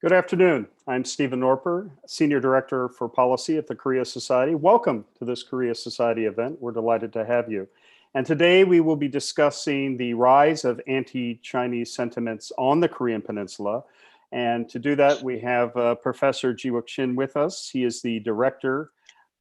Good afternoon. I'm Stephen Noerper, Senior Director for Policy at the Korea Society. Welcome to this Korea Society event. We're delighted to have you. And today we will be discussing the rise of anti-Chinese sentiments on the Korean Peninsula. And to do that, we have Professor Gi-Wook Shin with us. He is the Director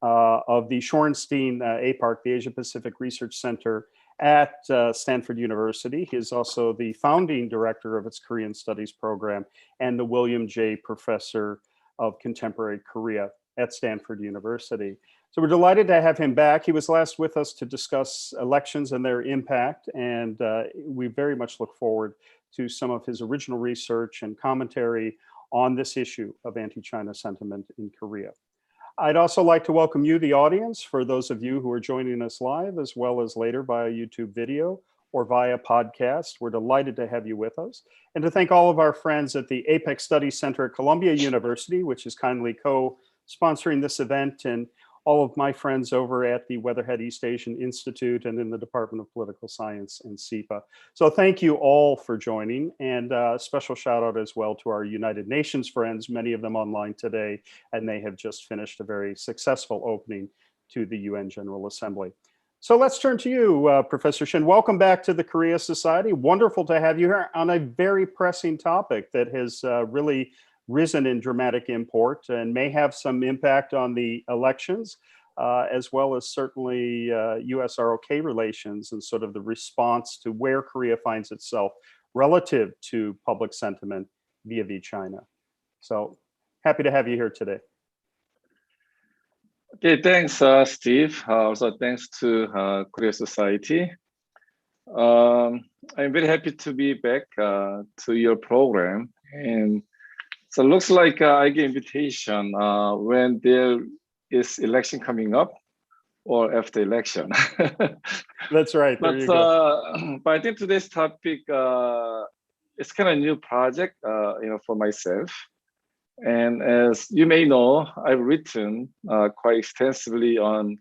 of the Shorenstein APARC, the Asia-Pacific Research Center at Stanford University. He is also the founding director of its Korean Studies program and the William J. Professor of Contemporary Korea at Stanford University. So we're delighted to have him back. He was last with us to discuss elections and their impact, and we very much look forward to some of his original research and commentary on this issue of anti-China sentiment in Korea. I'd also like to welcome you, the audience, for those of you who are joining us live, as well as later via YouTube video or via podcast. We're delighted to have you with us. And to thank all of our friends at the APEC Studies Center at Columbia University, which is kindly co-sponsoring this event, and all of my friends over at the Weatherhead East Asian Institute and in the Department of Political Science and SEPA. So thank you all for joining, and a special shout out as well to our United Nations friends, many of them online today, and they have just finished a very successful opening to the UN General Assembly. So let's turn to you, Professor Shin. Welcome back to the Korea Society. Wonderful to have you here on a very pressing topic that has really risen in dramatic import and may have some impact on the elections, as well as certainly US-ROK relations and sort of the response to where Korea finds itself relative to public sentiment vis-a-vis China. So happy to have you here today. Okay, thanks, Steve. Also, thanks to Korea Society. I'm very happy to be back to your program. And so it looks like I get invitation when there is election coming up or after election. That's right. There you go. But I think today's topic is kind of a new project, for myself. And as you may know, I've written quite extensively on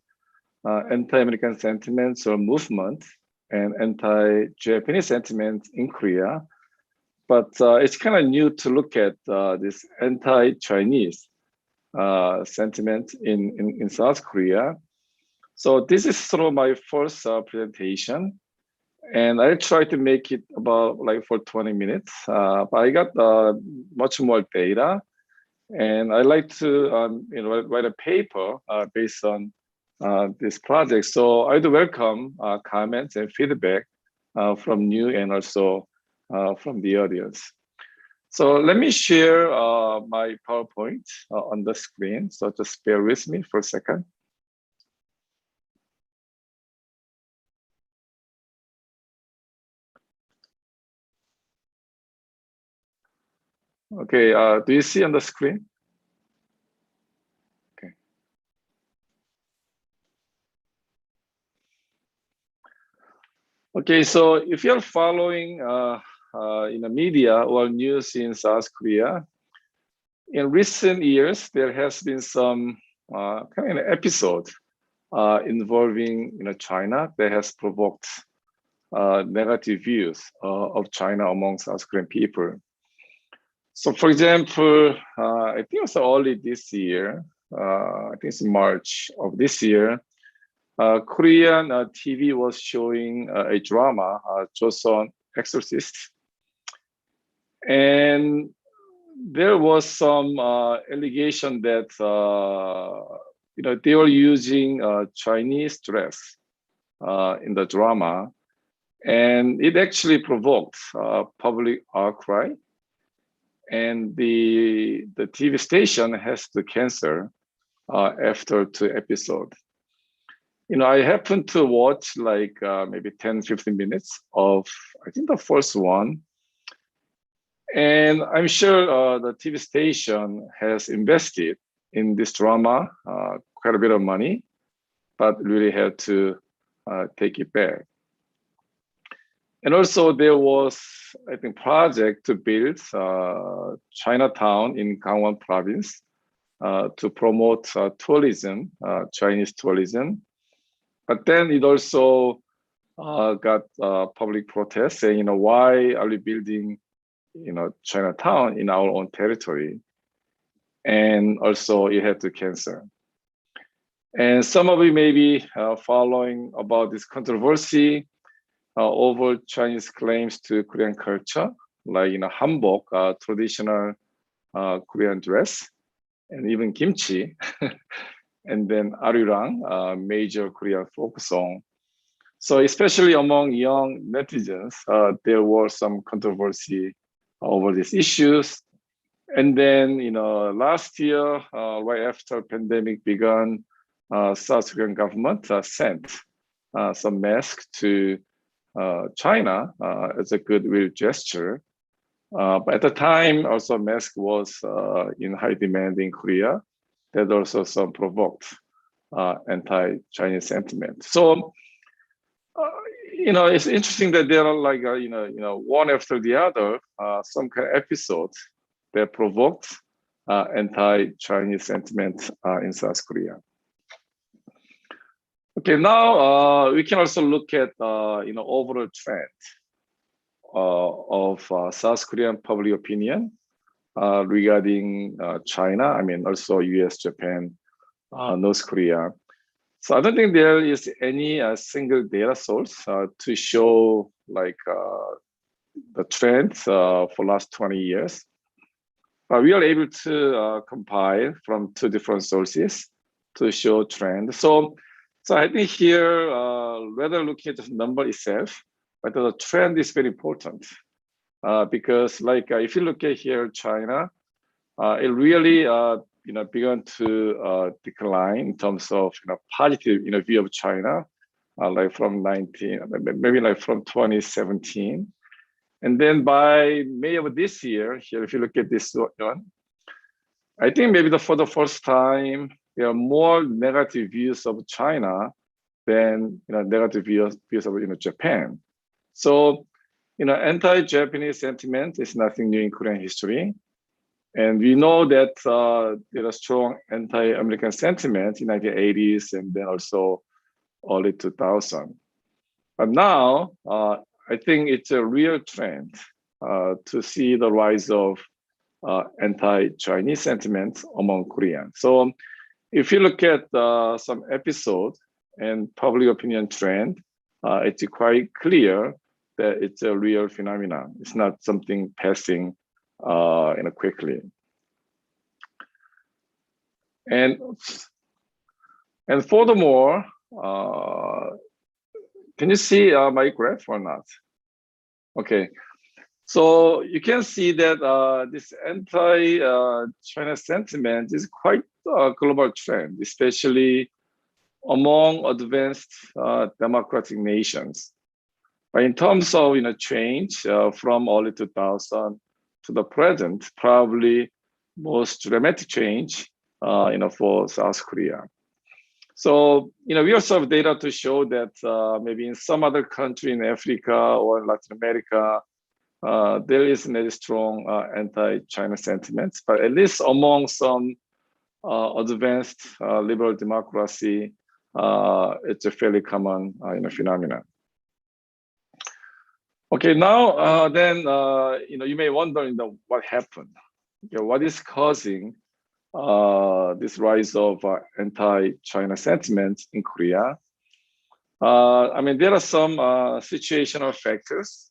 anti-American sentiments or movement and anti-Japanese sentiments in Korea. But it's kind of new to look at this anti-Chinese sentiment in South Korea. So this is sort of my first presentation. And I try to make it about for 20 minutes. But I got much more data. And I like to write a paper based on this project. So I do welcome comments and feedback from you and also from the audience. So let me share my PowerPoint on the screen. So just bear with me for a second. Okay, do you see on the screen? Okay. Okay, so if you're following in the media or news in South Korea, in recent years, there has been some kind of episode involving China that has provoked negative views of China among South Korean people. So for example, I think it was early this year, I think it's March of this year, Korean TV was showing a drama, Joseon Exorcist. And there was some allegation that they were using Chinese dress in the drama, and it actually provoked public outcry. And the TV station has to cancel after 2 episodes. I happened to watch maybe 10-15 minutes of, I think, the first one. And I'm sure the TV station has invested in this drama quite a bit of money, but really had to take it back. And also there was, I think, project to build Chinatown in Gangwon province to promote tourism, Chinese tourism. But then it also got public protest saying, why are we building Chinatown in our own territory, and also it had to cancel. And some of you may be following about this controversy over Chinese claims to Korean culture, like hanbok, traditional Korean dress, and even kimchi, and then arirang, major Korean folk song. So especially among young netizens, there was some controversy over these issues. And then, last year, right after pandemic began, South Korean government sent some masks to China as a goodwill gesture. But at the time, also mask was in high demand in Korea. That also some provoked anti-Chinese sentiment. So, it's interesting that there are like, one after the other, some kind of episodes that provoked anti-Chinese sentiment in South Korea. Okay, now we can also look at overall trend of South Korean public opinion regarding China. I mean, also US, Japan, North Korea. So I don't think there is any single data source to show like the trends for last 20 years. But we are able to compile from two different sources to show trend. So I think here, rather looking at the number itself, but the trend is very important because like if you look at here, China, it really began to decline in terms of positive view of China, like from 2017, and then by May of this year, here if you look at this one, I think maybe for the first time there are more negative views of China than negative views of Japan. So anti-Japanese sentiment is nothing new in Korean history. And we know that there are strong anti-American sentiment in 1980s and then also early 2000s. But now, I think it's a real trend to see the rise of anti-Chinese sentiment among Koreans. So if you look at some episodes and public opinion trend, it's quite clear that it's a real phenomenon. It's not something passing quickly. And furthermore, can you see my graph or not? Okay, so you can see that this anti-China sentiment is quite a global trend, especially among advanced democratic nations. But in terms of change from early 2000 to the present, probably most dramatic change for South Korea. So we also have data to show that maybe in some other country in Africa or Latin America, there is a strong anti-China sentiment, but at least among some advanced liberal democracy, it's a fairly common phenomenon. Okay, now then you may wonder what happened. What is causing this rise of anti-China sentiment in Korea? I mean, there are some situational factors,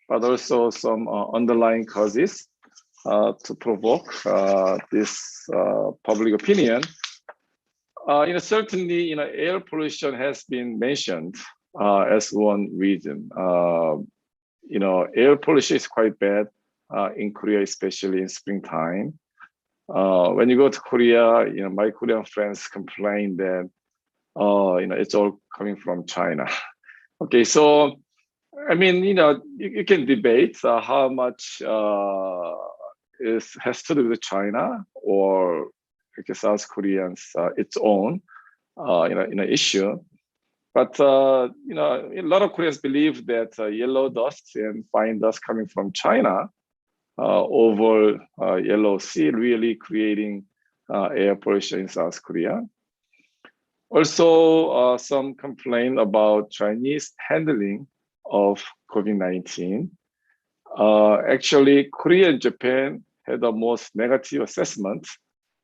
but also some underlying causes to provoke this public opinion. Certainly, air pollution has been mentioned as one reason. Air pollution is quite bad in Korea, especially in springtime. When you go to Korea, my Korean friends complain that, it's all coming from China. Okay, so I mean, you can debate how much has to do with China or South Koreans its own, issue. But a lot of Koreans believe that yellow dust and fine dust coming from China over Yellow Sea really creating air pollution in South Korea. Also, some complain about Chinese handling of COVID-19. Actually, Korea and Japan had the most negative assessment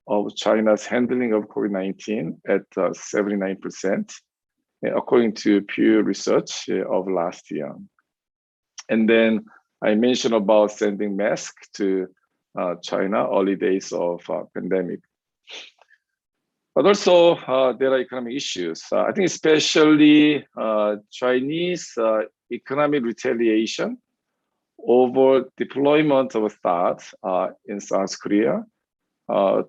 of China's handling of COVID-19 at 79%, according to Pew Research of last year. And then I mentioned about sending masks to China early days of pandemic. But also there are economic issues. I think especially Chinese economic retaliation over deployment of THAAD in South Korea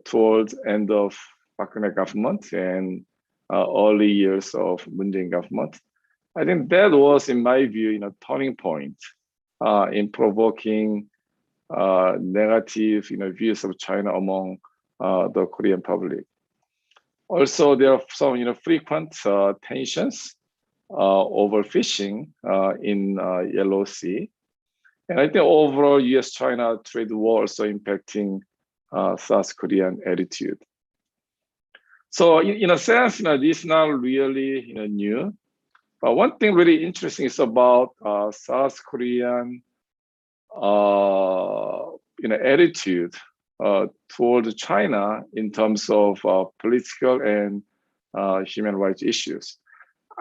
towards end of Park Geun-hye government and early years of Moon Jae-in government. I think that was, in my view, turning point in provoking negative, views of China among the Korean public. Also, there are some, frequent tensions over fishing in Yellow Sea. And I think overall US-China trade war also impacting South Korean attitude. So in a sense, this is not really new. But one thing really interesting is about South Korean attitude toward China in terms of political and human rights issues.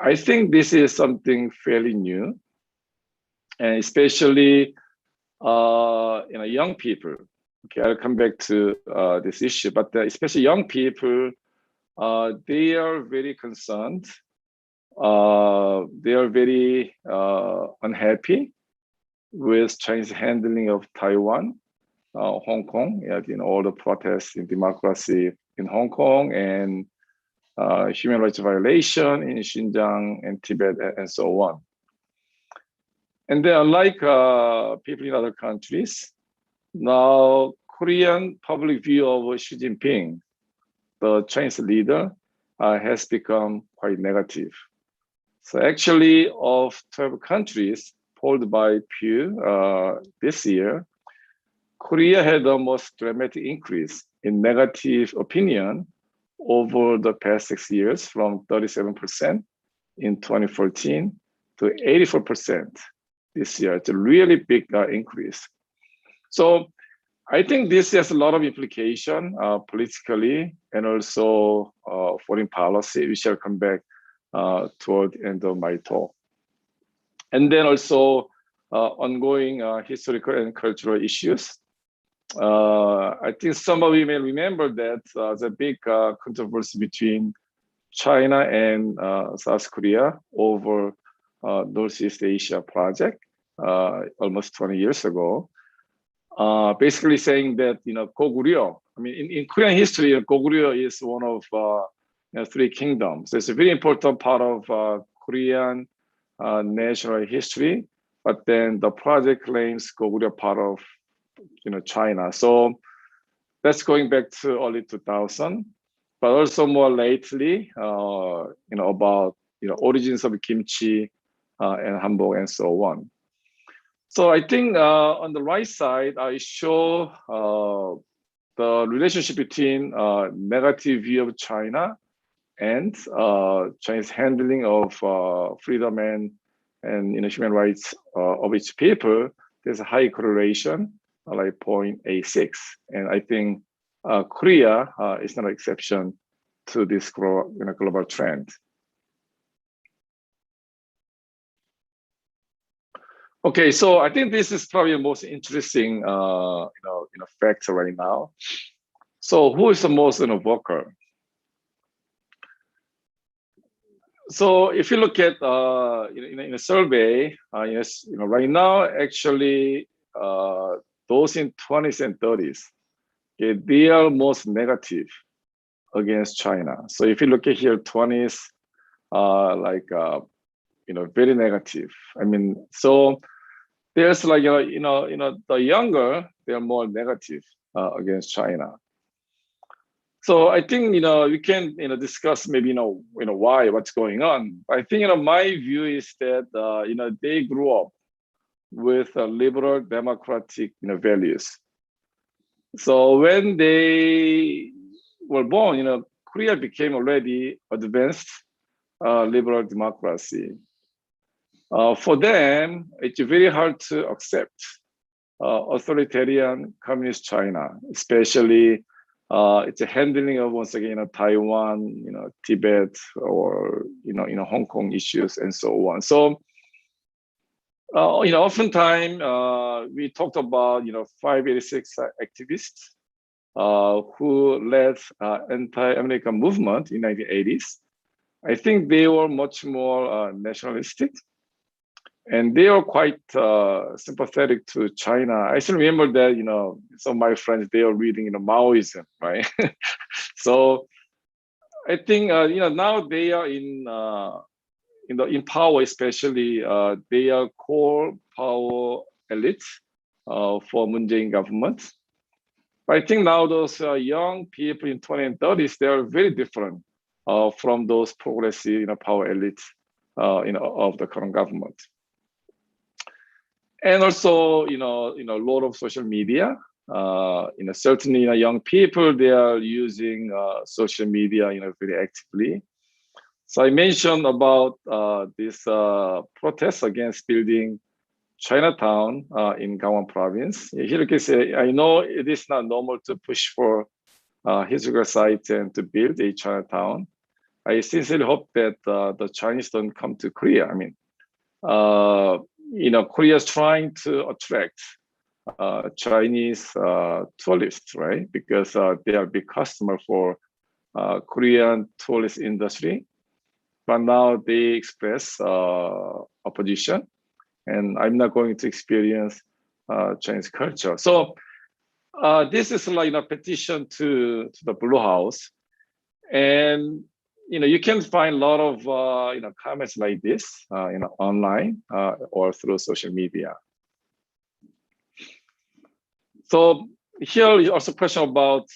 I think this is something fairly new, and especially young people. Okay, I'll come back to this issue, but especially young people, they are very concerned. They are very unhappy with Chinese handling of Taiwan, Hong Kong, all the protests in democracy in Hong Kong and human rights violation in Xinjiang and Tibet and so on. And then unlike people in other countries, now Korean public view of Xi Jinping, the Chinese leader, has become quite negative. So actually of 12 countries polled by Pew this year, Korea had the most dramatic increase in negative opinion over the past 6 years, from 37% in 2014 to 84% this year. It's a really big increase. So I think this has a lot of implication politically and also foreign policy. We shall come back toward the end of my talk. And then also ongoing historical and cultural issues. I think some of you may remember that the big controversy between China and South Korea over Northeast Asia project almost 20 years ago. Basically saying that, Goguryeo, I mean, in Korean history, Goguryeo is one of three kingdoms. It's a very important part of Korean national history, but then the project claims Goguryeo part of China. So that's going back to early 2000, but also more lately, about origins of kimchi and hanbok and so on. So I think on the right side, I show the relationship between negative view of China and Chinese handling of freedom and human rights of its people. There's a high correlation, like 0.86. And I think Korea is not an exception to this global trend. Okay, so I think this is probably the most interesting, factor right now. So who is the most vocal? So if you look at in a survey, yes, right now actually those in 20s and 30s, okay, they are most negative against China. So if you look at here, 20s, very negative. I mean, so there's like the younger, they are more negative against China. So I think we can discuss maybe why, what's going on. I think my view is that they grew up with liberal democratic values. So when they were born, Korea became already advanced liberal democracy. For them, it's very hard to accept authoritarian communist China, especially it's a handling of, once again, Taiwan, Tibet, or Hong Kong issues and so on. So oftentimes we talked about 586 activists who led anti-American movement in 1980s. I think they were much more nationalistic, and they are quite sympathetic to China. I still remember that, some of my friends, they are reading, Maoism, right? So I think, now they are in power, especially they are core power elite for Moon Jae-in government. But I think now those young people in 20s and 30s, they are very different from those progressive, power elite, of the current government. And also, a lot of social media. Certainly, young people, they are using social media, very actively. So I mentioned about this protest against building Chinatown in Gangwon province. Here you can say, I know it is not normal to push for historical sites and to build a Chinatown. I sincerely hope that the Chinese don't come to Korea. I mean, Korea is trying to attract Chinese tourists, right? Because they are a big customer for Korean tourist industry. But now they express opposition, and I'm not going to experience Chinese culture. So this is like a petition to the Blue House, and you can find a lot of comments like this online or through social media. So here is also a question about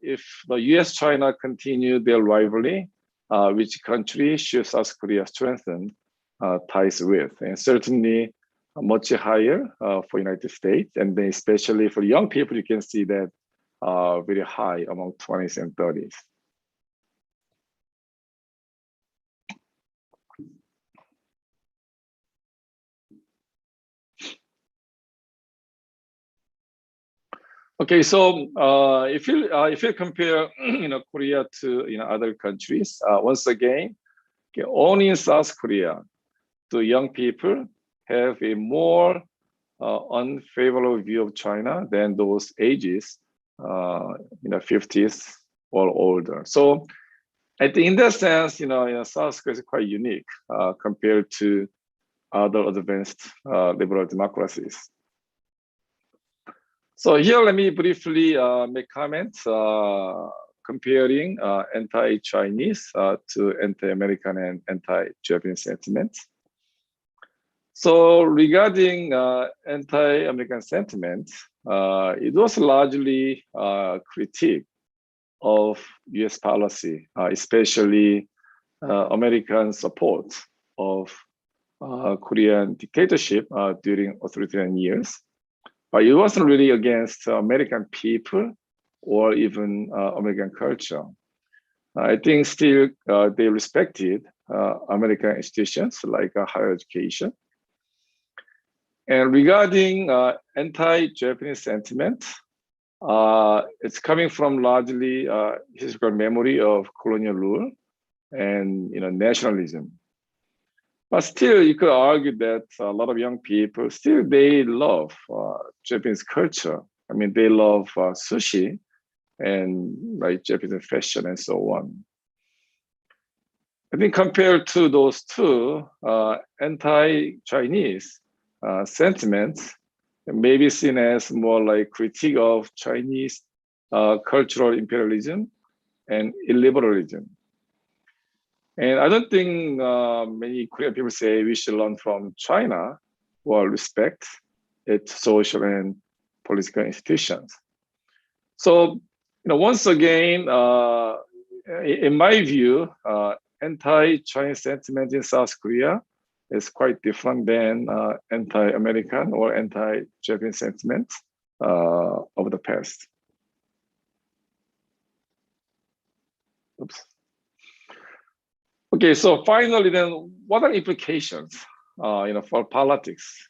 if the US-China continue their rivalry, which country should South Korea strengthen ties with? And certainly much higher for United States, and then especially for young people, you can see that very high among 20s and 30s. Okay, so if you compare Korea to other countries, once again, only in South Korea do young people have a more unfavorable view of China than those ages 50s or older. So I think in that sense, South Korea is quite unique compared to other advanced liberal democracies. So here, let me briefly make comments comparing anti-Chinese to anti-American and anti-Japanese sentiments. So regarding anti-American sentiment, it was largely critique of US policy, especially American support of Korean dictatorship during authoritarian years. But it wasn't really against American people or even American culture. I think still they respected American institutions like higher education. And regarding anti-Japanese sentiment, it's coming from largely historical memory of colonial rule and nationalism. But still, you could argue that a lot of young people still they love Japanese culture. I mean, they love sushi and like Japanese fashion and so on. I think compared to those two, anti-Chinese sentiments may be seen as more like critique of Chinese cultural imperialism and illiberalism. And I don't think many Korean people say we should learn from China or respect its social and political institutions. So, once again, in my view, anti-Chinese sentiment in South Korea is quite different than anti-American or anti-Japanese sentiment of the past. Oops. Okay, so finally, then, what are implications, for politics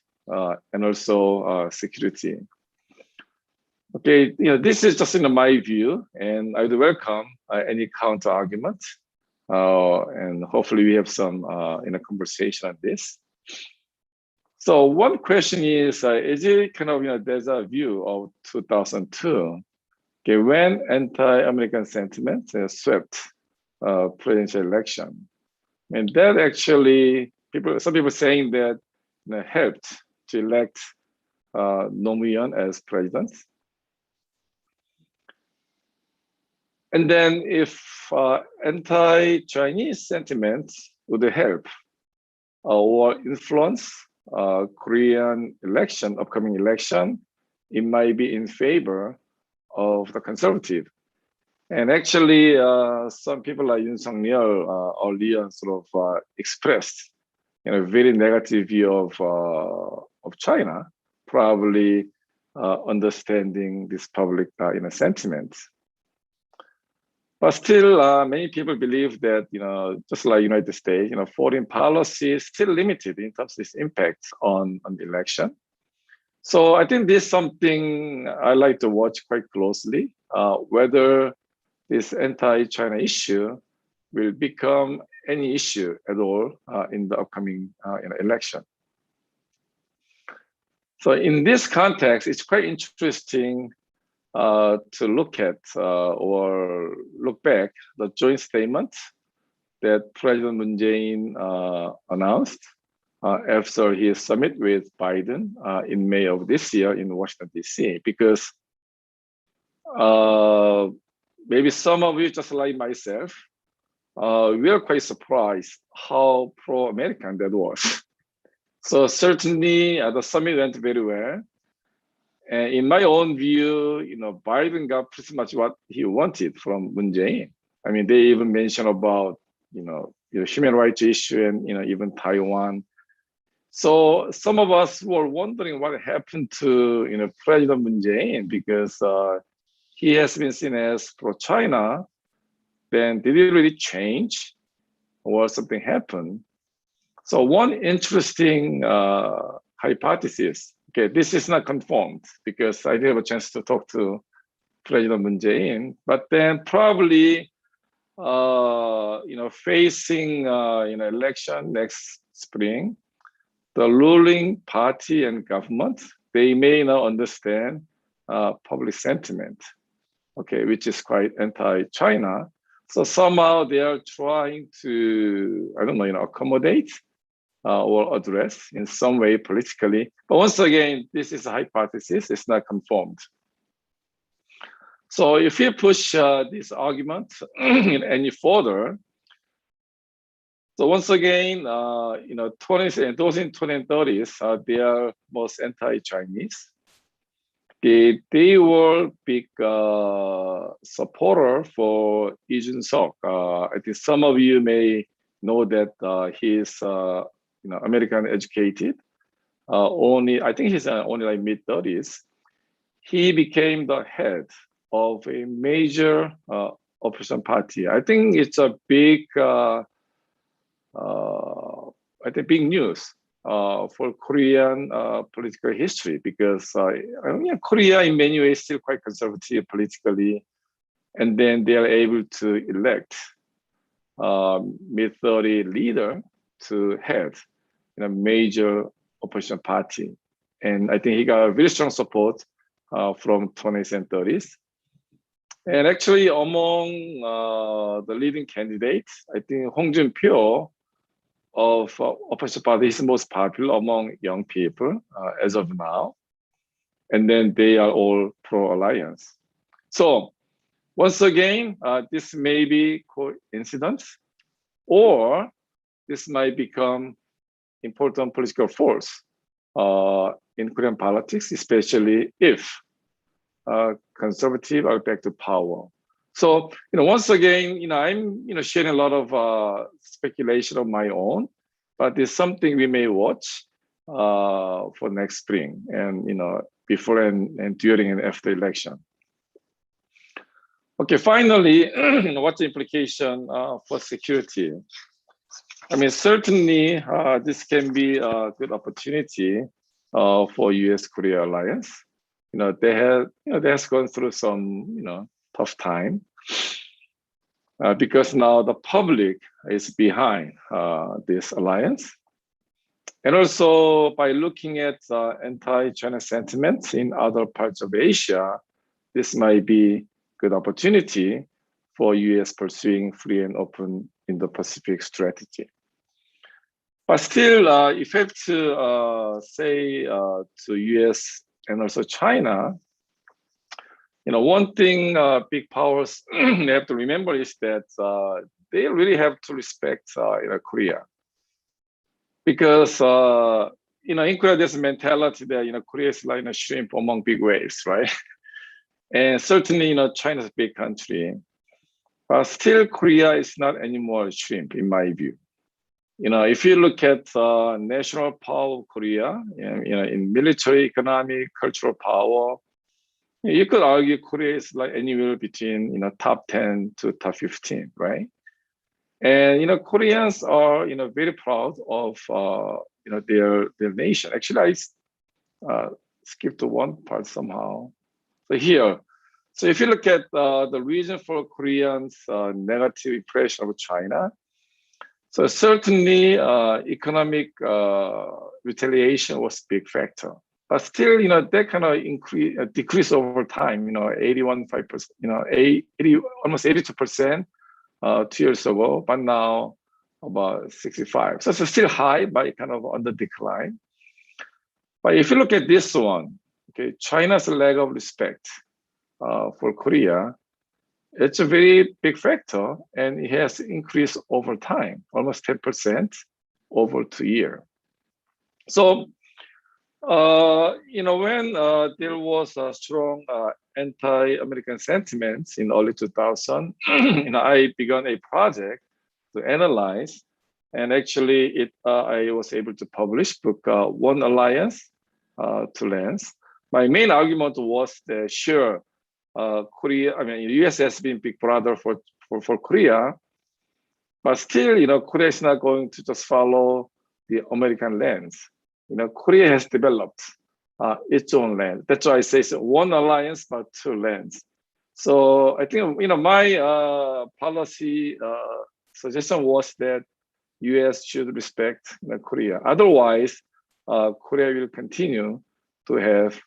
and also security. Okay, this is just my view, and I would welcome any counter argument, and hopefully we have some conversation on this. So one question is it kind of there's a view of 2002, okay, when anti-American sentiment swept presidential election, and that actually some people saying that helped to elect Roh Moo-hyun as president. And then if anti-Chinese sentiment would help or influence Korean upcoming election, it might be in favor of the conservative. And actually, some people like Yoon Suk-yeol earlier sort of expressed a very negative view of China, probably understanding this public sentiment. But still, many people believe that, just like United States, foreign policy is still limited in terms of its impact on the election. So I think this is something I like to watch quite closely, whether this anti-China issue will become any issue at all in the upcoming election. So in this context, it's quite interesting to look at or look back the joint statement that President Moon Jae-in announced after his summit with Biden in May of this year in Washington, D.C. Because maybe some of you, just like myself, we are quite surprised how pro-American that was. So certainly the summit went very well. And in my own view, Biden got pretty much what he wanted from Moon Jae-in. I mean, they even mentioned about, human rights issue and, even Taiwan. So some of us were wondering what happened to, President Moon Jae-in, because he has been seen as pro-China. Then did it really change or something happened? So one interesting hypothesis, okay, this is not confirmed because I didn't have a chance to talk to President Moon Jae-in, but then probably, facing, election next spring, the ruling party and government, they may now understand public sentiment, okay, which is quite anti-China. So somehow they are trying to, accommodate or address in some way politically. But once again, this is a hypothesis, it's not confirmed. So if you push this argument any further, so once again, those in 20 and 30s, they are most anti-Chinese. They were big supporter for Lee Jun-suk. I think some of you may know that he is American educated. I think he's only like mid-30s. He became the head of a major opposition party. I think it's a big, big news for Korean political history, because Korea in many ways is still quite conservative politically, and then they are able to elect mid-30 leader to head a major opposition party. And I think he got very strong support from 20s and 30s. And actually among the leading candidates, I think Hong Jun-pyo of opposition party is most popular among young people as of now. And then they are all pro-alliance. So once again, this may be coincidence, or this might become important political force in Korean politics, especially if conservative are back to power. So, once again, I'm, sharing a lot of speculation of my own, but it's something we may watch for next spring and, before and during and after election. Okay, finally, what's the implication for security? I mean, certainly this can be a good opportunity for U.S.-Korea alliance. They has gone through some tough time because now the public is behind this alliance. And also by looking at anti-China sentiment in other parts of Asia, this might be good opportunity for US pursuing free and open Indo-Pacific strategy. But still, if you have to say to US and also China, one thing big powers have to remember is that they really have to respect Korea. Because in Korea, there's a mentality that Korea is like a shrimp among big waves, right? And certainly, China's a big country, but still Korea is not anymore a shrimp, in my view. If you look at national power of Korea, in military, economic, cultural power, you could argue Korea is like anywhere between top 10 to top 15, right? And Koreans are very proud of their nation. Actually, I skipped one part somehow. So here, so if you look at the reason for Koreans' negative impression of China, so certainly economic retaliation was a big factor. But still, that kind of decreased over time. 81.5%, almost 82%. 2 years ago, but now about 65. So it's still high, but kind of on the decline. But if you look at this one, okay, China's lack of respect for Korea, it's a very big factor, and it has increased over time, almost 10% over 2 years. So, when there was a strong anti-American sentiments in early 2000, I began a project to analyze, and actually I was able to publish book One Alliance, Two Lands. My main argument was that sure, US has been big brother for Korea, but still, Korea is not going to just follow the American lens. Korea has developed its own land. That's why I say it's one alliance, but two lands. So I think, my policy suggestion was that US should respect Korea. Otherwise, Korea will continue to have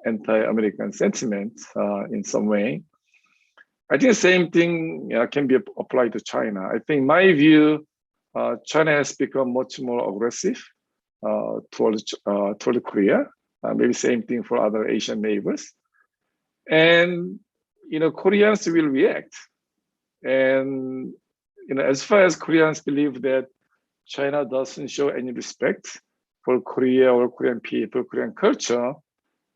anti-American sentiment in some way. I think the same thing can be applied to China. I think my view, China has become much more aggressive toward Korea. Maybe same thing for other Asian neighbors. And, Koreans will react. And, as far as Koreans believe that China doesn't show any respect for Korea or Korean people, Korean culture,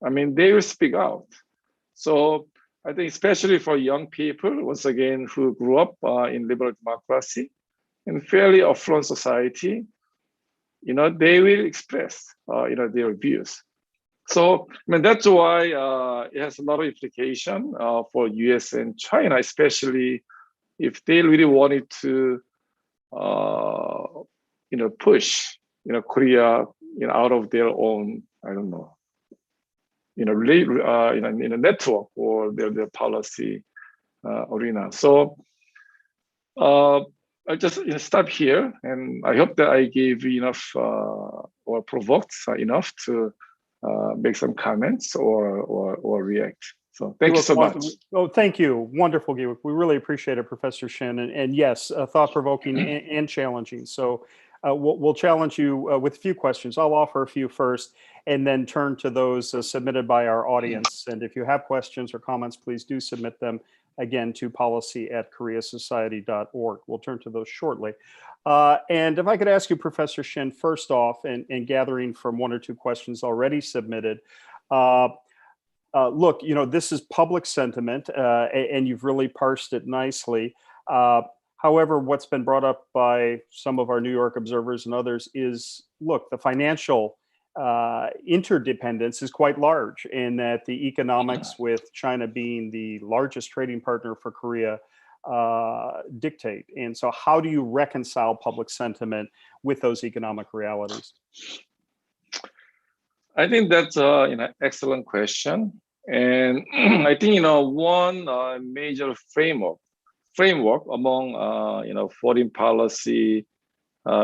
they will speak out. So I think especially for young people, once again, who grew up in liberal democracy, in fairly affluent society, they will express, their views. So, that's why it has a lot of implication for US and China, especially if they really wanted to, push, Korea, out of their own, I don't know, in a network or their policy arena. So, I'll just stop here, and I hope that I gave enough or provoked enough to make some comments or react. So thank you so much. Oh, thank you. Wonderful, Gi-Wook. We really appreciate it, Professor Shin. And yes, thought-provoking and challenging. So we'll challenge you with a few questions. I'll offer a few first and then turn to those submitted by our audience. And if you have questions or comments, please do submit them again to policy@koreasociety.org. We'll turn to those shortly. And if I could ask you, Professor Shin, first off, and gathering from one or two questions already submitted, look, this is public sentiment, and you've really parsed it nicely. However, what's been brought up by some of our New York observers and others is, look, the financial interdependence is quite large, in that the economics, with China being the largest trading partner for Korea, dictate. And so how do you reconcile public sentiment with those economic realities? I think that's excellent question. And I think one major framework among foreign policy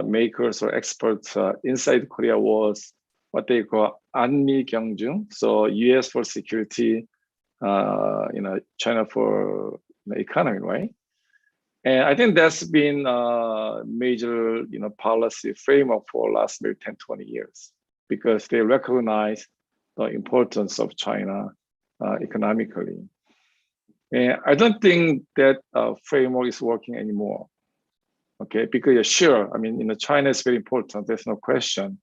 makers or experts inside Korea was what they call 안미 경중. So U.S. for security, China for economy, right? And I think that's been a major policy framework for last maybe 10, 20 years because they recognize the importance of China economically. And I don't think that framework is working anymore. Okay, because yeah, sure, I mean, China is very important, there's no question.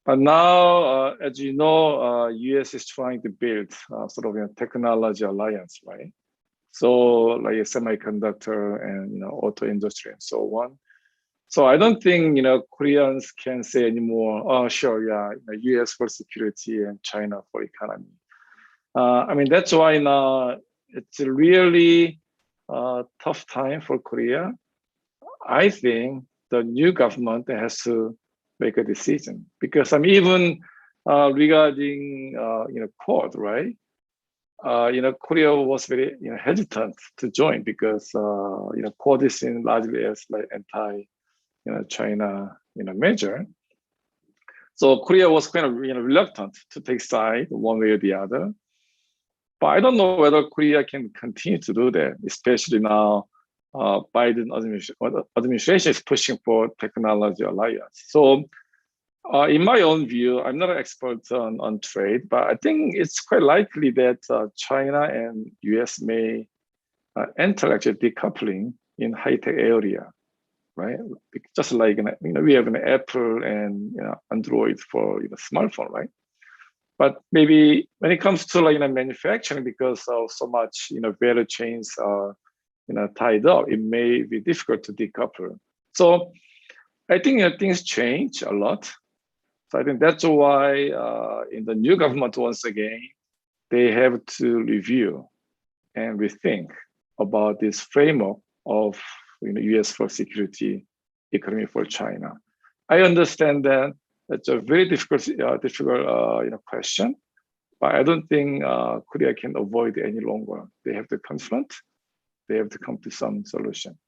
But now, as you know, US is trying to build sort of a technology alliance, right? So like a semiconductor and auto industry and so on. So I don't think Koreans can say anymore, oh sure, yeah, US for security and China for economy. I mean, that's why now it's a really tough time for Korea. I think the new government has to make a decision because even regarding Quad, right? Korea was very hesitant to join because Quad is seen largely as like anti-China measure. So Korea was kind of reluctant to take side one way or the other. But I don't know whether Korea can continue to do that, especially now Biden administration is pushing for technology alliance. So in my own view, I'm not an expert on trade, but I think it's quite likely that China and US may enter actually decoupling in high-tech area, right? Just like we have an Apple and Android for smartphone, right? But maybe when it comes to manufacturing, because of so much value chains are tied up, it may be difficult to decouple. So I think things change a lot. So I think that's why in the new government, once again, they have to review and rethink about this framework of US for security, economy for China. I understand that it's a very difficult question, but I don't think Korea can avoid it any longer. They have to confront. They have to come to some solution.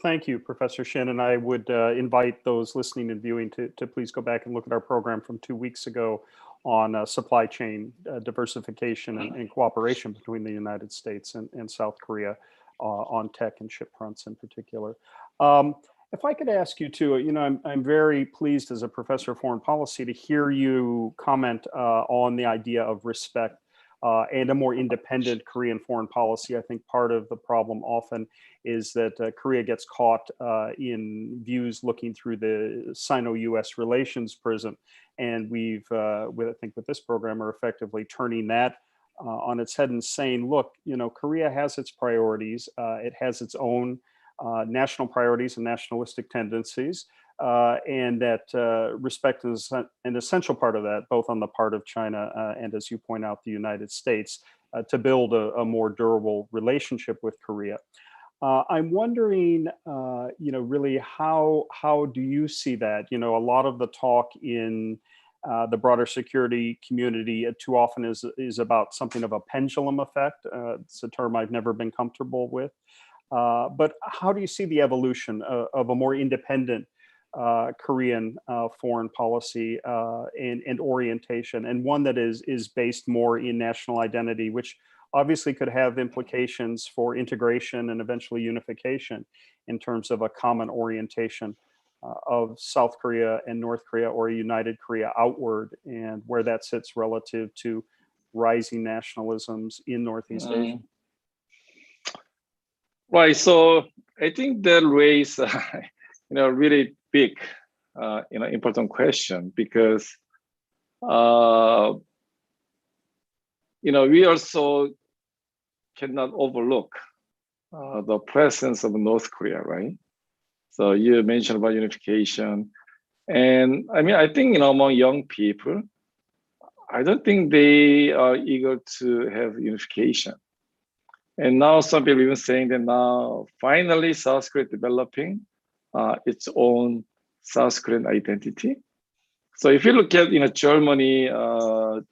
Thank you, Professor Shin. And I would invite those listening and viewing to please go back and look at our program from 2 weeks ago on supply chain diversification and cooperation between the United States and South Korea on tech and ship fronts in particular. If I could ask you too, I'm very pleased as a professor of foreign policy to hear you comment on the idea of respect and a more independent Korean foreign policy. I think part of the problem often is that Korea gets caught in views looking through the Sino-US relations prism. And I think with this program, are effectively turning that on its head and saying, look, Korea has its priorities. It has its own national priorities and nationalistic tendencies. And that respect is an essential part of that, both on the part of China and, as you point out, the United States, to build a more durable relationship with Korea. I'm wondering, really how do you see that? A lot of the talk in the broader security community too often is about something of a pendulum effect. It's a term I've never been comfortable with. But how do you see the evolution of a more independent Korean foreign policy and orientation, and one that is based more in national identity, which obviously could have implications for integration and eventually unification in terms of a common orientation of South Korea and North Korea, or a united Korea outward, and where that sits relative to rising nationalisms in Northeast Asia? Right. So I think that raises really big, important question, because we also cannot overlook the presence of North Korea, right? So you mentioned about unification, and I think among young people, I don't think they are eager to have unification. And now some people even saying that now finally South Korea developing its own South Korean identity. So if you look at Germany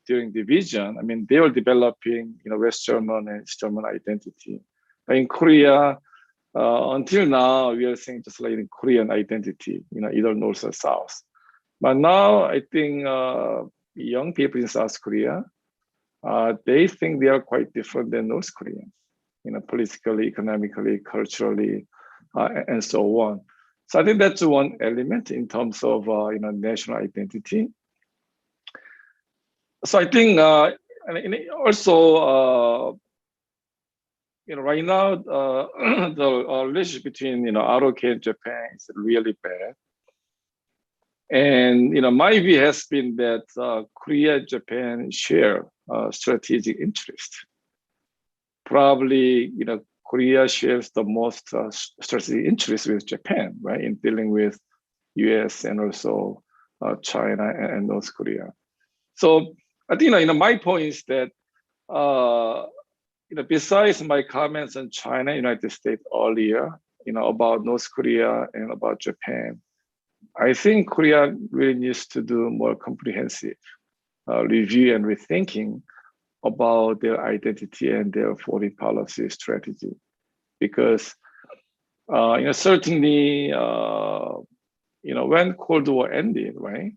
during division, I mean they were developing West German and East German identity. But in Korea, until now we are seeing just like in Korean identity, either north or south. But now I think young people in South Korea, they think they are quite different than North Koreans, politically, economically, culturally, and so on. So I think that's one element in terms of national identity. So I think and also right now the relationship between ROK and Japan is really bad. And my view has been that Korea and Japan share strategic interest. Probably Korea shares the most strategic interest with Japan, right, in dealing with US and also China and North Korea. So I think my point is that besides my comments on China, United States earlier, about North Korea and about Japan, I think Korea really needs to do more comprehensive review and rethinking about their identity and their foreign policy strategy, because certainly when Cold War ended, right?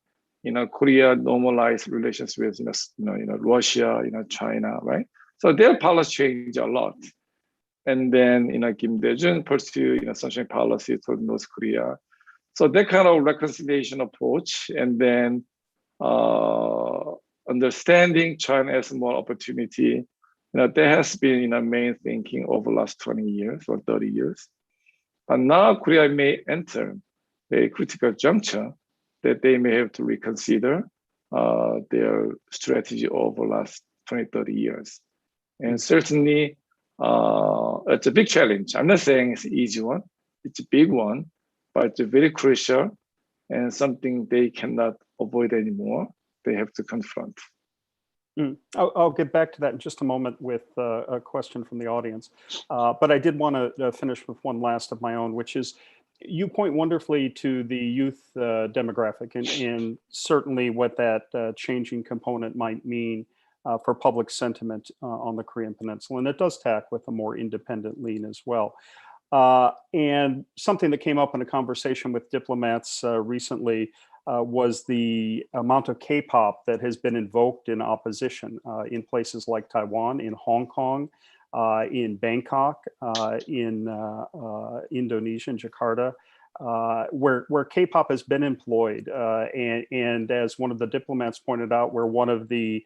Korea normalized relations with Russia, China, right? So their policy changed a lot, and then Kim Dae-jung pursued sunshine policy toward North Korea. So that kind of reconciliation approach, and then understanding China as more opportunity, that has been main thinking over the last 20 years or 30 years. And now Korea may enter a critical juncture that they may have to reconsider their strategy over the last 20, 30 years. And certainly it's a big challenge. I'm not saying it's an easy one. It's a big one, but it's very crucial and something they cannot avoid anymore. They have to confront. I'll get back to that in just a moment with a question from the audience. But I did want to finish with one last of my own, which is, you point wonderfully to the youth demographic and certainly what that changing component might mean for public sentiment on the Korean Peninsula. And it does tack with a more independent lean as well. And something that came up in a conversation with diplomats recently was the amount of Kpop that has been invoked in opposition in places like Taiwan, in Hong Kong, in Bangkok, in Indonesia, in Jakarta, where Kpop has been employed. And as one of the diplomats pointed out, where one of the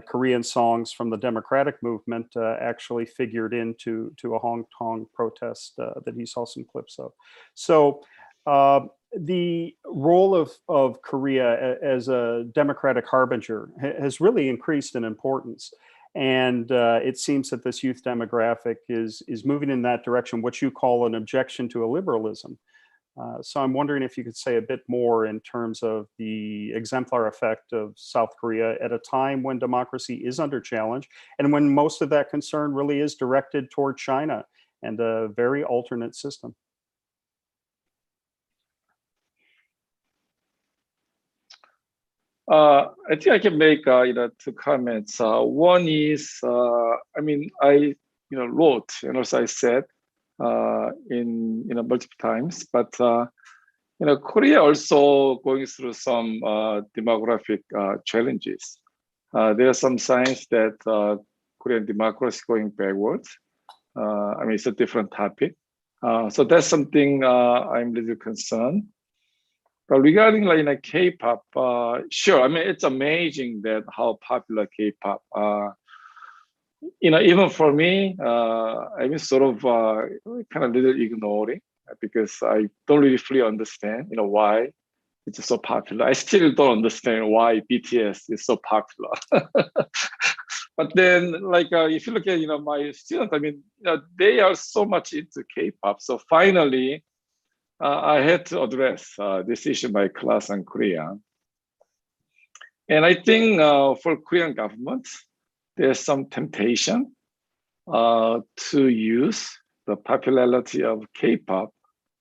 Korean songs from the democratic movement actually figured into a Hong Kong protest that he saw some clips of. So the role of Korea as a democratic harbinger has really increased in importance. And it seems that this youth demographic is moving in that direction, what you call an objection to a liberalism. So I'm wondering if you could say a bit more in terms of the exemplar effect of South Korea at a time when democracy is under challenge and when most of that concern really is directed toward China and a very alternate system. I think I can make two comments. One is, I mean, I wrote and also I said in multiple times, but Korea also going through some demographic challenges. There are some signs that Korean democracy is going backwards. I mean, it's a different topic. So that's something I'm a little concerned. But regarding like K-pop, sure. I mean, it's amazing that how popular K-pop. Even for me, I've been sort of kind of little ignoring because I don't really fully understand, why it's so popular. I still don't understand why BTS is so popular. But then, like, if you look at my students, I mean, they are so much into K-pop. So finally, I had to address this issue in my class on Korea. And I think for Korean government, there's some temptation to use the popularity of K-pop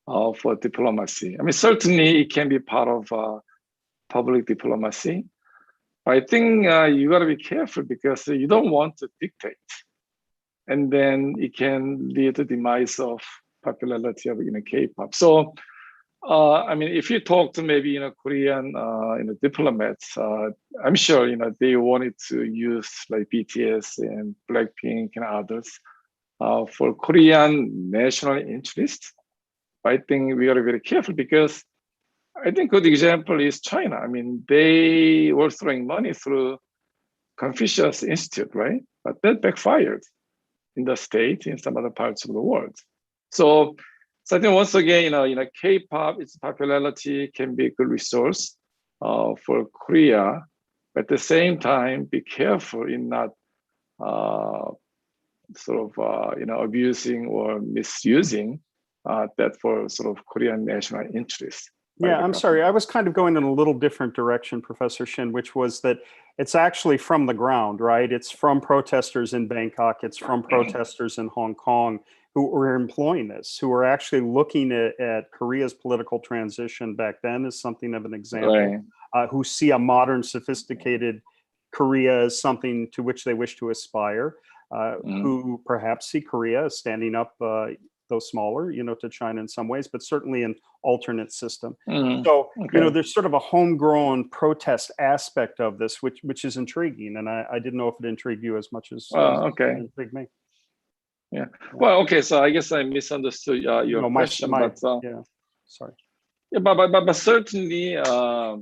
for diplomacy. I mean, certainly it can be part of public diplomacy. I think you got to be careful because you don't want to dictate, and then it can lead to demise of popularity of K-pop. So, I mean, if you talk to maybe Korean diplomats, I'm sure they wanted to use like BTS and Blackpink and others for Korean national interest. I think we got to be very careful because I think a good example is China. I mean, they were throwing money through Confucius Institute, right? But that backfired in the state, in some other parts of the world. So I think once again, K-pop, its popularity can be a good resource for Korea. But at the same time, be careful in not abusing or misusing that for sort of Korean national interest. Yeah, I'm sorry. I was kind of going in a little different direction, Professor Shin, which was that it's actually from the ground, right? It's from protesters in Bangkok. It's from protesters in Hong Kong who were employing this, who were actually looking at Korea's political transition back then as something of an example, who see a modern, sophisticated Korea as something to which they wish to aspire, who perhaps see Korea as standing up though smaller, to China in some ways, but certainly an alternate system. So, there's sort of a homegrown protest aspect of this, which is intriguing. And I didn't know if it intrigued you as much as it intrigued me. Yeah. Well, okay. So I guess I misunderstood your question. But sorry. Yeah, but certainly, I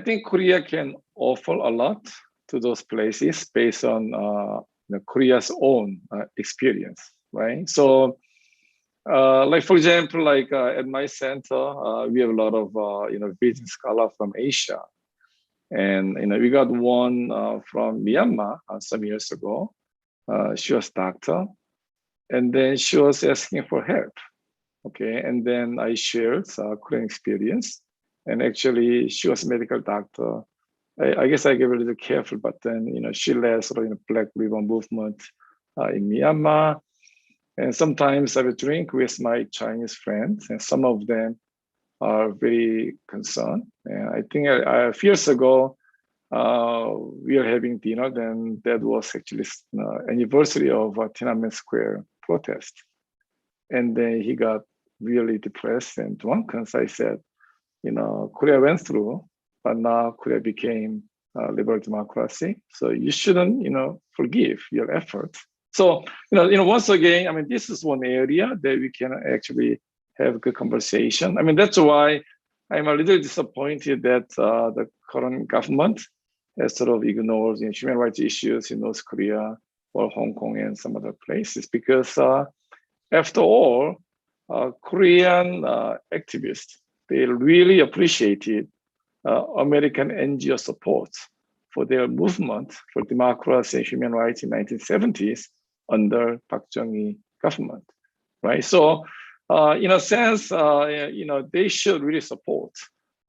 think Korea can offer a lot to those places based on Korea's own experience. Right. So, like for example, like at my center, we have a lot of visiting scholars from Asia, and we got one from Myanmar some years ago. She was a doctor, and then she was asking for help. Okay, and then I shared Korean experience, and actually she was a medical doctor. I guess I gave her a little careful, but then she led sort of Black Ribbon movement in Myanmar. And sometimes I would drink with my Chinese friends, and some of them are very concerned. And I think a few years ago, we are having dinner, then that was actually anniversary of Tiananmen Square protest. And then he got really depressed and drunken. So I said, Korea went through, but now Korea became a liberal democracy. So you shouldn't, forgive your effort. So, once again, I mean, this is one area that we can actually have a good conversation. I mean, that's why I'm a little disappointed that the current government has sort of ignored human rights issues in North Korea or Hong Kong and some other places, because after all, Korean activists, they really appreciated American NGO support for their movement for democracy and human rights in 1970s under Park Chung-hee government, right? So, in a sense, they should really support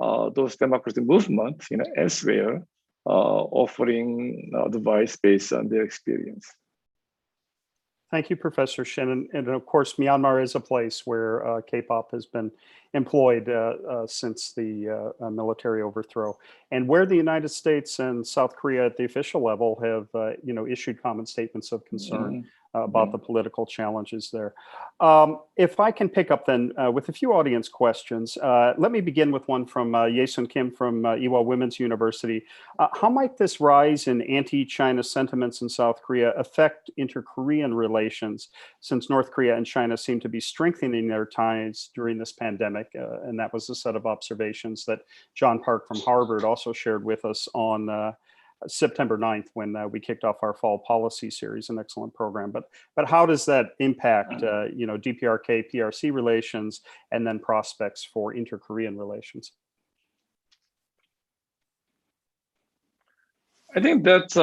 those democratic movements, elsewhere, offering advice based on their experience. Thank you, Professor Shin. And of course, Myanmar is a place where Kpop has been employed since the military overthrow, and where the United States and South Korea at the official level have, issued common statements of concern about the political challenges there. If I can pick up then with a few audience questions, let me begin with one from Yesun Kim from Ewha Women's University. How might this rise in anti-China sentiments in South Korea affect inter-Korean relations, since North Korea and China seem to be strengthening their ties during this pandemic? And that was a set of observations that John Park from Harvard also shared with us on September 9th when we kicked off our fall policy series, an excellent program. But how does that impact, DPRK, PRC relations, and then prospects for inter-Korean relations? I think that's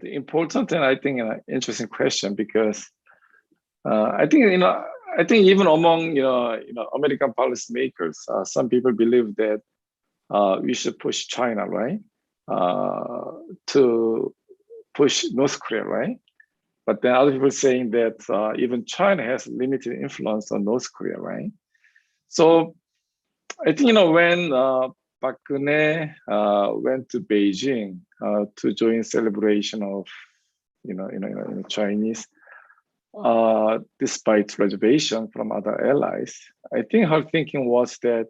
important and I think an interesting question, because I think even among American policymakers, some people believe that we should push China, right, to push North Korea, right? But then other people saying that even China has limited influence on North Korea, right? So I think when Park Geun-hye went to Beijing to join celebration of Chinese, despite reservation from other allies, I think her thinking was that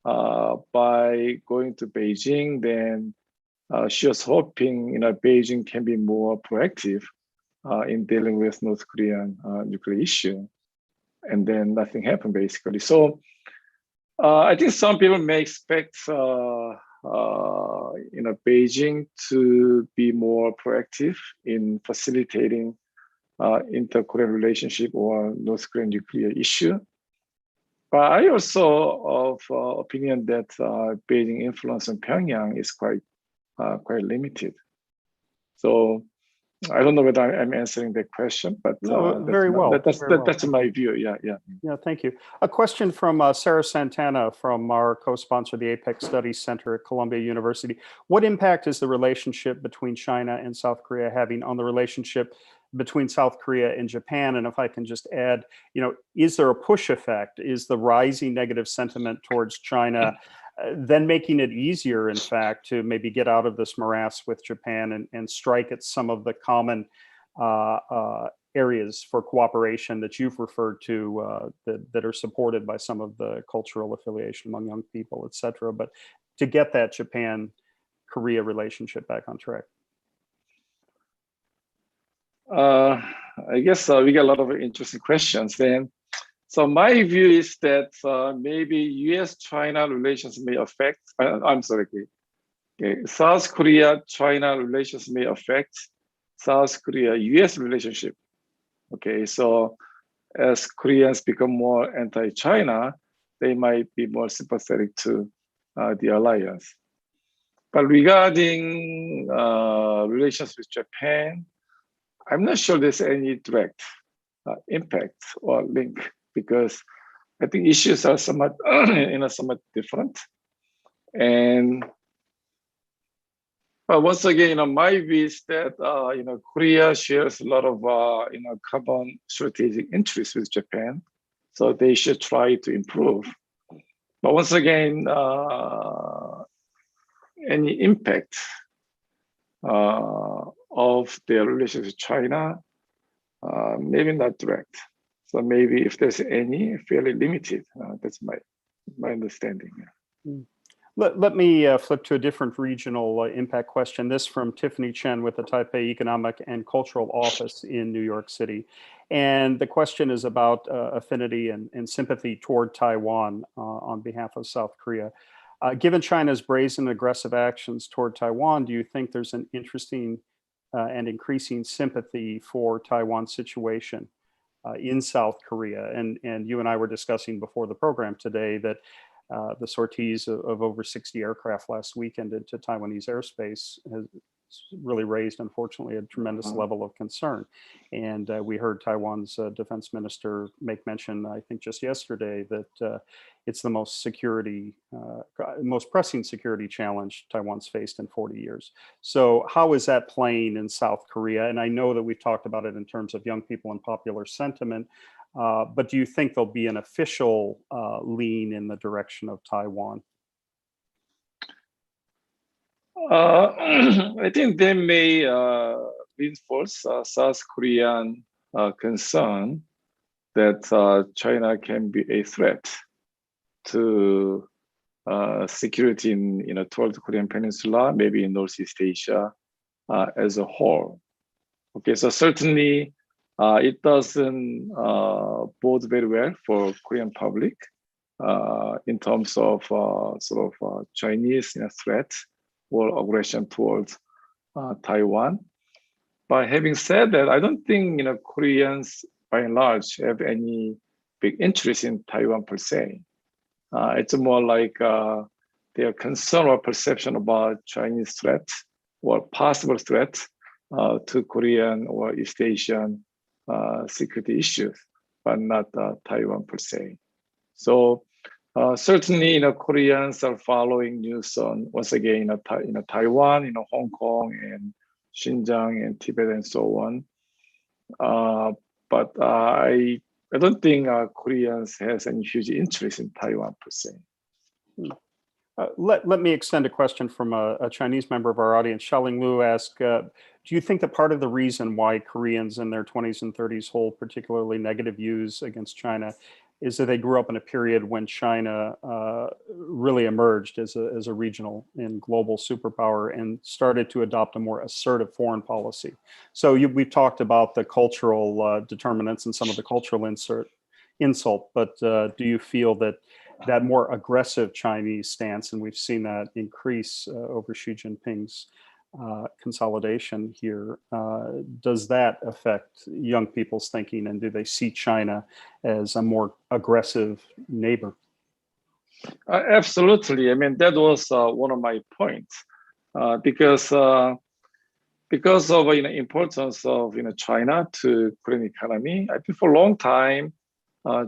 by going to Beijing, then she was hoping Beijing can be more proactive in dealing with North Korean nuclear issue, and then nothing happened basically. So I think some people may expect Beijing to be more proactive in facilitating inter-Korean relationship or North Korean nuclear issue. But I also of opinion that Beijing influence on Pyongyang is quite limited. So I don't know whether I'm answering the question, but no, very well. That's my view. Yeah. Yeah, thank you. A question from Sarah Santana from our co-sponsor, the APEC Studies Center at Columbia University. What impact is the relationship between China and South Korea having on the relationship between South Korea and Japan? And if I can just add, is there a push effect? Is the rising negative sentiment towards China then making it easier, in fact, to maybe get out of this morass with Japan and strike at some of the common areas for cooperation that you've referred to that are supported by some of the cultural affiliation among young people, et cetera, but to get that Japan-Korea relationship back on track? I guess we get a lot of interesting questions then. So my view is that maybe US-China relations may affect, South Korea-China relations may affect South Korea-US relationship. Okay, so as Koreans become more anti-China, they might be more sympathetic to the alliance. But regarding relations with Japan, I'm not sure there's any direct impact or link, because I think issues are somewhat different. And but once again, my view is that Korea shares a lot of common strategic interests with Japan, so they should try to improve. But once again, any impact of their relationship with China, maybe not direct. So maybe if there's any, fairly limited. That's my understanding. Let me flip to a different regional impact question. This from Tiffany Chen with the Taipei Economic and Cultural Office in New York City. And the question is about affinity and sympathy toward Taiwan on behalf of South Korea. Given China's brazen aggressive actions toward Taiwan, do you think there's an interesting and increasing sympathy for Taiwan's situation in South Korea? And you and I were discussing before the program today that the sorties of over 60 aircraft last weekend into Taiwanese airspace has really raised, unfortunately, a tremendous level of concern. And we heard Taiwan's defense minister make mention, I think just yesterday, that it's the most pressing security challenge Taiwan's faced in 40 years. So how is that playing in South Korea? And I know that we've talked about it in terms of young people and popular sentiment, but do you think there'll be an official lean in the direction of Taiwan? I think they may reinforce South Korean concern that China can be a threat to security in toward the Korean Peninsula, maybe in Northeast Asia as a whole. Okay, so certainly it doesn't bode very well for Korean public in terms of Chinese threat or aggression towards Taiwan. But having said that, I don't think Koreans by and large have any big interest in Taiwan per se. It's more like their concern or perception about Chinese threat or possible threat to Korean or East Asian security issues, but not Taiwan per se. So certainly, Koreans are following news on, once again, Taiwan, Hong Kong and Xinjiang and Tibet and so on. But I don't think Koreans has any huge interest in Taiwan per se. Let me extend a question from a Chinese member of our audience. Xiaoling Lu asked, do you think that part of the reason why Koreans in their 20s and 30s hold particularly negative views against China is that they grew up in a period when China really emerged as a regional and global superpower and started to adopt a more assertive foreign policy? So we've talked about the cultural determinants and some of the cultural insult, but do you feel that that more aggressive Chinese stance, and we've seen that increase over Xi Jinping's consolidation here, does that affect young people's thinking, and do they see China as a more aggressive neighbor? Absolutely. I mean, that was one of my points, because of importance of China to Korean economy. I think for a long time,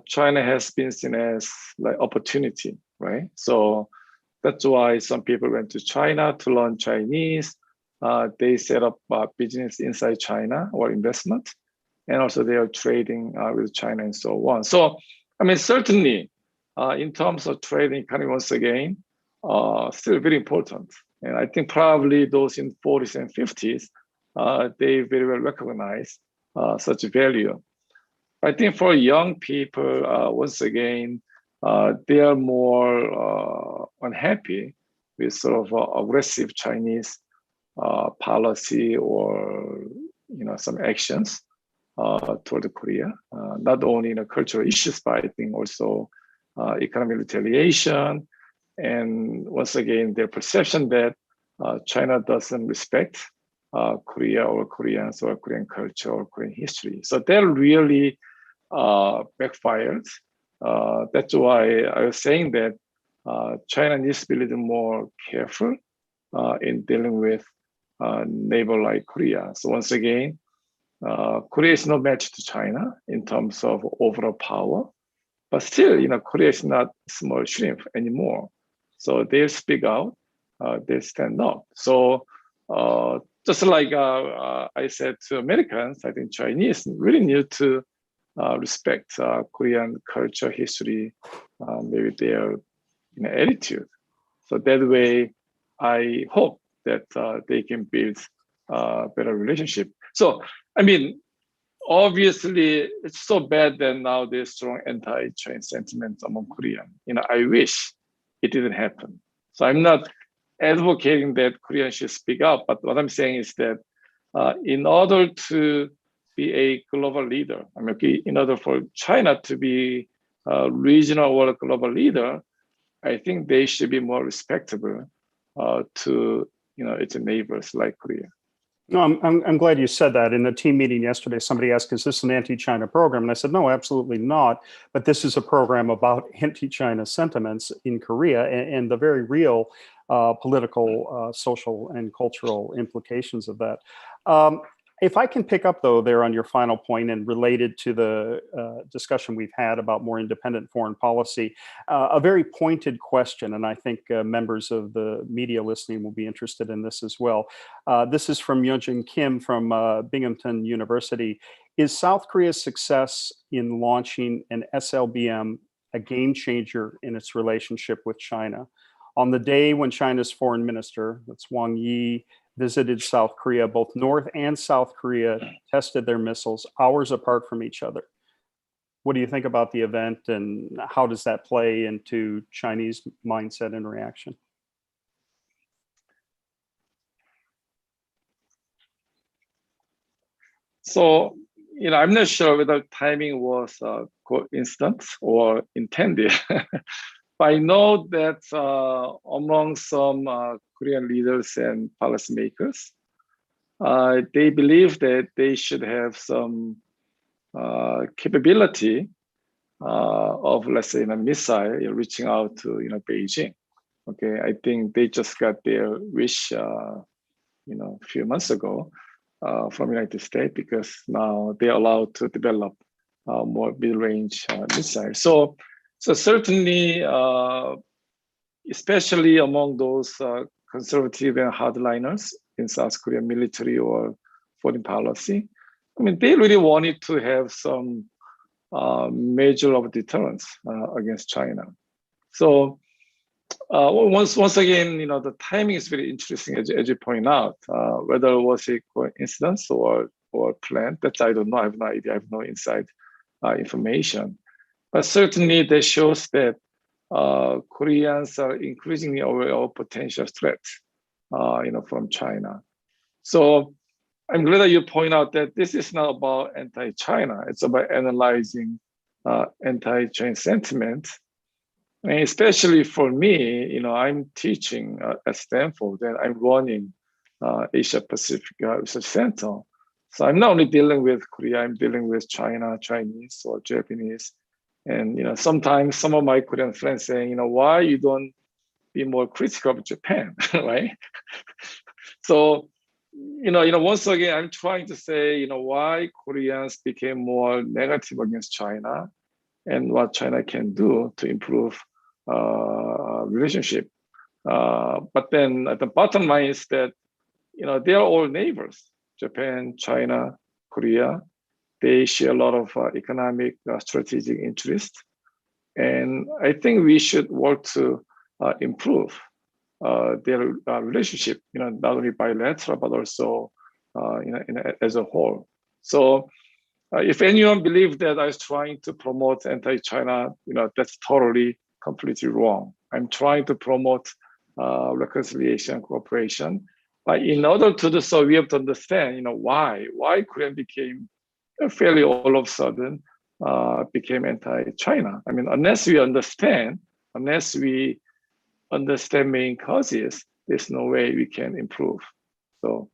China has been seen as like opportunity, right? So that's why some people went to China to learn Chinese. They set up business inside China or investment, and also they are trading with China and so on. So, I mean, certainly in terms of trading economy, once again, still very important. And I think probably those in 40s and 50s, they very well recognize such value. I think for young people, once again, they are more unhappy with sort of aggressive Chinese policy or some actions toward Korea. Not only cultural issues, but I think also economic retaliation, and once again their perception that China doesn't respect Korea or Koreans or Korean culture or Korean history. So they're really backfired. That's why I was saying that China needs to be a little more careful in dealing with neighbor like Korea. So once again, Korea is no match to China in terms of overall power, but still, Korea is not small shrimp anymore. So they speak out, they stand up. So just like I said to Americans, I think Chinese really need to respect Korean culture, history, maybe their attitude. So that way, I hope that they can build a better relationship. So, I mean, obviously, it's so bad that now there's strong anti-Chinese sentiment among Korean. I wish it didn't happen. So I'm not advocating that Koreans should speak up, but what I'm saying is that in order to be a global leader, I mean, in order for China to be a regional or a global leader, I think they should be more respectable to its neighbors like Korea. No, I'm glad you said that. In the team meeting yesterday, somebody asked, is this an anti-China program? And I said, no, absolutely not. But this is a program about anti-China sentiments in Korea and the very real political, social, and cultural implications of that. If I can pick up, though, there on your final point and related to the discussion we've had about more independent foreign policy, a very pointed question, and I think members of the media listening will be interested in this as well. This is from Yeonjin Kim from Binghamton University. Is South Korea's success in launching an SLBM a game changer in its relationship with China? On the day when China's foreign minister, that's Wang Yi, visited South Korea, both North and South Korea tested their missiles hours apart from each other. What do you think about the event, and how does that play into Chinese mindset and reaction? So, I'm not sure whether timing was coincident or intended. But I know that among some Korean leaders and policymakers, they believe that they should have some capability of, let's say, a missile reaching out to Beijing. Okay, I think they just got their wish, a few months ago from United States, because now they're allowed to develop more mid-range missiles. So certainly, especially among those conservative and hardliners in South Korean military or foreign policy, I mean, they really wanted to have some measure of deterrence against China. So Once again, the timing is very interesting, as you point out. Whether it was a coincidence or planned, that I don't know. I have no idea. I have no inside information. But certainly, that shows that Koreans are increasingly aware of potential threats, from China. So I'm glad that you point out that this is not about anti-China. It's about analyzing anti-China sentiment. And especially for me, I'm teaching at Stanford and I'm running Asia-Pacific Research Center. So I'm not only dealing with Korea, I'm dealing with China, Chinese or Japanese. And sometimes some of my Korean friends saying, why you don't be more critical of Japan, right? So, once again, I'm trying to say, why Koreans became more negative against China and what China can do to improve relationship. But then at the bottom line is that, they are all neighbors, Japan, China, Korea. They share a lot of economic strategic interest. And I think we should work to improve their relationship, not only bilateral, but also as a whole. So if anyone believes that I was trying to promote anti-China, that's totally, completely wrong. I'm trying to promote reconciliation, cooperation. But in order to do so, we have to understand, why Korea became fairly all of a sudden became anti-China. I mean, unless we understand main causes, there's no way we can improve. So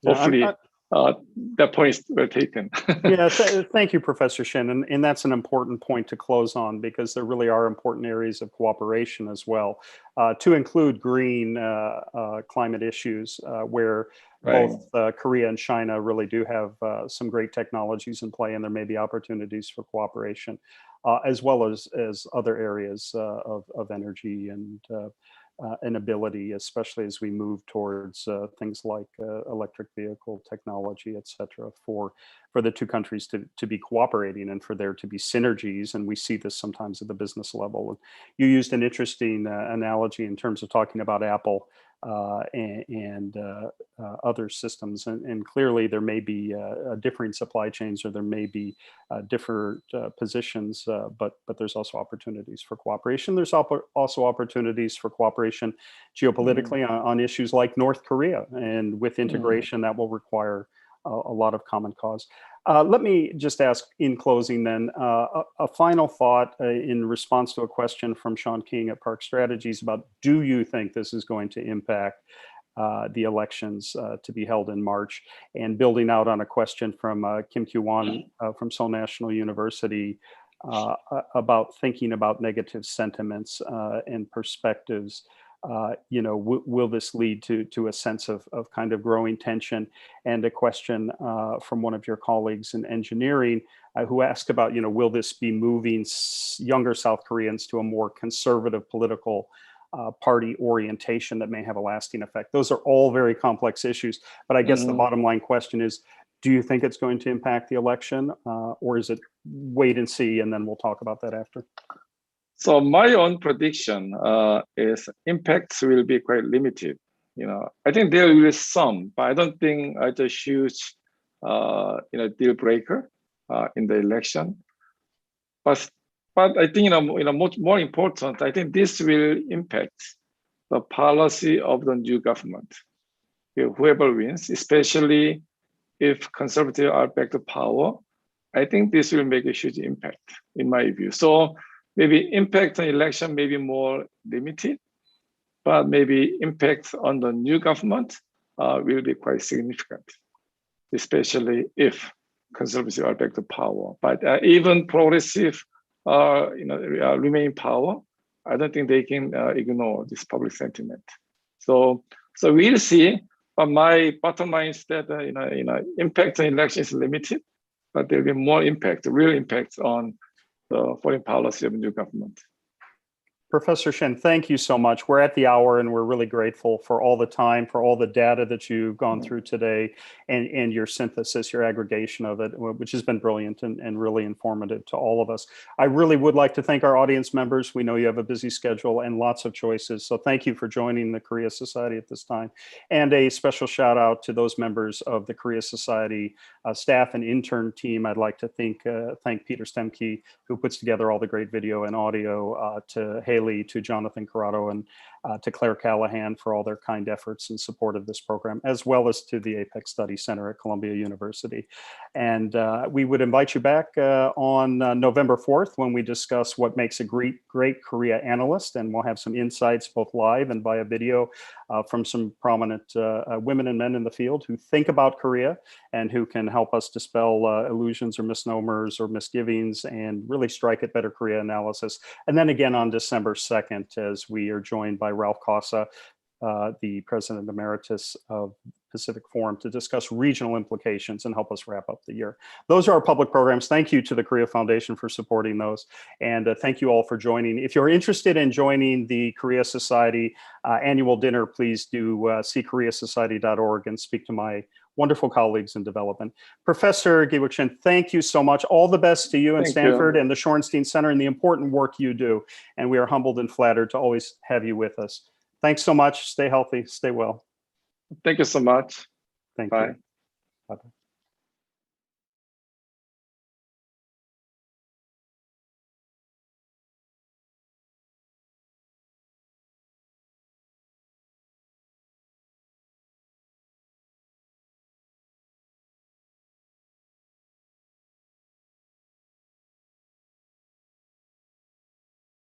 hopefully that point is well taken. Yeah, thank you, Professor Shin. And that's an important point to close on because there really are important areas of cooperation as well, to include green climate issues where Right. both Korea and China really do have some great technologies in play, and there may be opportunities for cooperation, as well as other areas of energy and ability, especially as we move towards things like electric vehicle technology, et cetera, for the two countries to be cooperating and for there to be synergies. And we see this sometimes at the business level. You used an interesting analogy in terms of talking about Apple and other systems. And clearly there may be differing supply chains, or there may be different positions, but there's also opportunities for cooperation. There's also opportunities for cooperation geopolitically on issues like North Korea. And with integration, that will require a lot of common cause. Let me just ask in closing then, a final thought in response to a question from Sean King at Park Strategies about, do you think this is going to impact the elections to be held in March? And building out on a question from Kim Kyu-won from Seoul National University about thinking about negative sentiments and perspectives. Will this lead to a sense of kind of growing tension? And a question from one of your colleagues in engineering who asked about, will this be moving younger South Koreans to a more conservative political party orientation that may have a lasting effect? Those are all very complex issues, but I guess the bottom line question is, do you think it's going to impact the election, or is it wait and see, and then we'll talk about that after? So my own prediction is impacts will be quite limited. I think there will be some, but I don't think it's a huge, deal breaker in the election. But I think much more important, I think this will impact the policy of the new government. Whoever wins, especially if conservatives are back to power, I think this will make a huge impact in my view. So maybe impact on election may be more limited, but maybe impact on the new government will be quite significant, especially if conservatives are back to power. But even progressive, remain in power, I don't think they can ignore this public sentiment. So we'll see. But my bottom line is that impact on election is limited, but there will be more impact, real impact on the foreign policy of the new government. Professor Shin, thank you so much. We're at the hour and we're really grateful for all the time, for all the data that you've gone through today and your synthesis, your aggregation of it, which has been brilliant and really informative to all of us. I really would like to thank our audience members. We know you have a busy schedule and lots of choices. So thank you for joining the Korea Society at this time. And a special shout out to those members of the Korea Society staff and intern team. I'd like to thank Peter Stemke, who puts together all the great video and audio, to Haley, to Jonathan Corrado, and to Claire Callahan for all their kind efforts in support of this program, as well as to the APEC Study Center at Columbia University. And we would invite you back on November 4th when we discuss what makes a great Korea analyst, and we'll have some insights both live and via video from some prominent women and men in the field who think about Korea and who can help us dispel illusions or misnomers or misgivings and really strike at better Korea analysis. And then again on December 2nd, as we are joined by Ralph Casa, the President Emeritus of Pacific Forum, to discuss regional implications and help us wrap up the year. Those are our public programs. Thank you to the Korea Foundation for supporting those. And thank you all for joining. If you're interested in joining the Korea Society annual dinner, please do see koreasociety.org and speak to my wonderful colleagues in development. Professor Gi-Wook Shin, thank you so much. All the best to you and Stanford and the Shorenstein Center and the important work you do. And we are humbled and flattered to always have you with us. Thanks so much. Stay healthy. Stay well. Thank you so much. Thank Bye. you. Bye-bye.